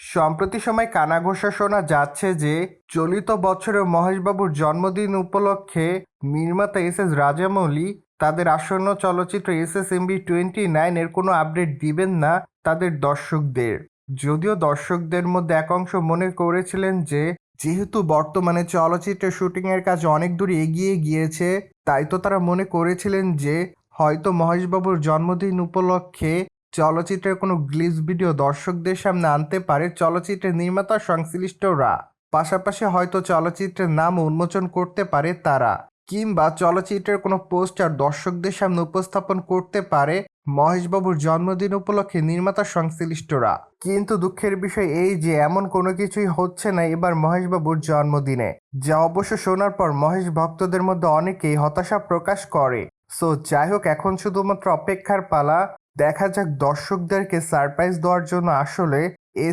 সম্প্রতি সময় কানাঘোষা শোনা যাচ্ছে যে চলিত বছরে মহেশবাবুর জন্মদিন উপলক্ষে নির্মাতা এস রাজামৌলি তাদের আসন্ন চলচ্চিত্র SSMB29 এর কোনো আপডেট দিবেন না তাদের দর্শকদের। যদিও দর্শকদের মধ্যে একাংশ মনে করেছিলেন যে যেহেতু বর্তমানে চলচ্চিত্রের শুটিংয়ের কাজ অনেক দূর এগিয়ে গিয়েছে, তাই তো তারা মনে করেছিলেন যে হয়তো মহেশবাবুর জন্মদিন উপলক্ষে চলচ্চিত্রের কোনো গ্লিচ ভিডিও দর্শকদের সামনে আনতে পারে চলচ্চিত্রের নির্মাতা সংশ্লিষ্টরা। পাশাপাশি হয়তো চলচ্চিত্রের নাম উন্মোচন করতে পারে তারা, কিংবা চলচ্চিত্রের কোনো পোস্টার দর্শকদের সামনে উপস্থাপন করতে পারে মহেশবাবুর জন্মদিন উপলক্ষে নির্মাতা সংশ্লিষ্টরা। কিন্তু দুঃখের বিষয় এই যে এমন কোনো কিছুই হচ্ছে না এবার মহেশবাবুর জন্মদিনে, যা অবশ্য শোনার পর মহেশ ভক্তদের মধ্যে অনেকেই হতাশা প্রকাশ করে। সো যাই হোক, এখন শুধুমাত্র অপেক্ষার পালা। দেখা যাক দর্শকদেরকে সারপ্রাইজ দেওয়ার জন্য আসলে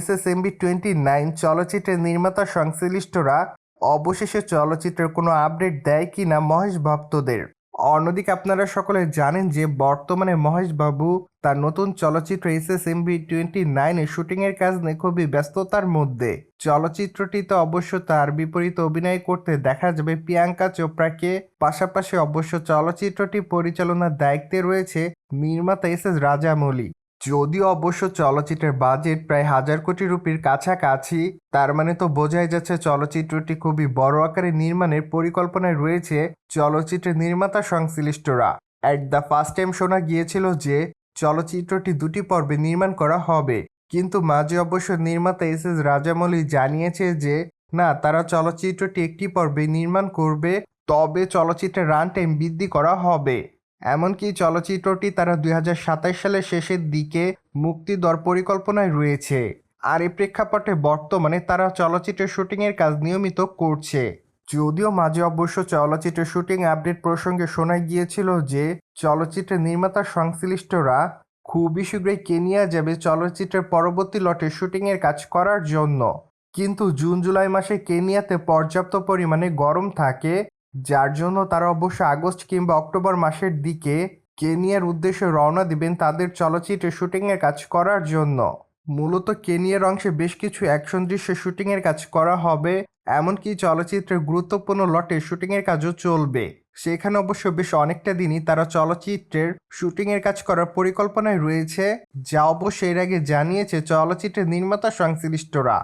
SSMB29 চলচ্চিত্রের নির্মাতা সংশ্লিষ্টরা অবশেষে চলচ্চিত্রের কোনো আপডেট দেয় কিনা মহেশ ভক্তদের। অন্যদিকে আপনারা সকলে জানেন যে বর্তমানে মহেশ বাবু তার নতুন চলচ্চিত্র SSMB29 এর শুটিংয়ের কাজ নিয়ে খুবই ব্যস্ততার মধ্যে। চলচ্চিত্রটিতে অবশ্য তার বিপরীতে অভিনয় করতে দেখা যাবে প্রিয়াঙ্কা চোপড়াকে। পাশাপাশি অবশ্য চলচ্চিত্রটি পরিচালনার দায়িত্বে রয়েছে নির্মাতা রাজামৌলি। যদিও অবশ্য চলচ্চিত্রের বাজেট প্রায় 1000 কোটি রুপির কাছাকাছি, তার মানে তো বোঝাই যাচ্ছে চলচ্চিত্রটি খুবই বড় আকারে নির্মাণের পরিকল্পনায় রয়েছে চলচ্চিত্রের নির্মাতা সংশ্লিষ্টরা। অ্যাট দ্য ফার্স্ট টাইম শোনা গিয়েছিল যে চলচ্চিত্রটি 2টি পর্বে নির্মাণ করা হবে, কিন্তু মাঝে অবশ্য নির্মাতা রাজামৌলি জানিয়েছে যে না, তারা চলচ্চিত্রটি একটি পর্বে নির্মাণ করবে, তবে চলচ্চিত্রের রান টাইম বৃদ্ধি করা হবে। এমনকি চলচ্চিত্রটি তারা 2027 সালের শেষের দিকে মুক্তি দেওয়ার পরিকল্পনায় রয়েছে। আর এই প্রেক্ষাপটে বর্তমানে তারা চলচ্চিত্রের শুটিংয়ের কাজ নিয়মিত করছে। যদিও মাঝে অবশ্য চলচ্চিত্রের শুটিং আপডেট প্রসঙ্গে শোনা গিয়েছিল যে চলচ্চিত্রের নির্মাতা সংশ্লিষ্টরা খুবই শীঘ্রই কেনিয়া যাবে চলচ্চিত্রের পরবর্তী লটের শুটিংয়ের কাজ করার জন্য। কিন্তু জুন জুলাই মাসে কেনিয়াতে পর্যাপ্ত পরিমাণে গরম থাকে, যার জন্য তারা অবশ্য আগস্ট কিংবা অক্টোবর মাসের দিকে কেনিয়ার উদ্দেশ্যে রওনা দিবেন তাদের চলচ্চিত্রের শুটিংয়ের কাজ করার জন্য। মূলত কেনিয়ার অংশে বেশ কিছু অ্যাকশন দৃশ্যের শুটিংয়ের কাজ করা হবে, এমনকি চলচ্চিত্রের গুরুত্বপূর্ণ লটের শুটিংয়ের কাজও চলবে। সেখানে অবশ্য বেশ অনেকটা দিনই তারা চলচ্চিত্রের শুটিংয়ের কাজ করার পরিকল্পনায় রয়েছে, যা অবশ্য এর আগে জানিয়েছে চলচ্চিত্রের নির্মাতা সংশ্লিষ্টরা।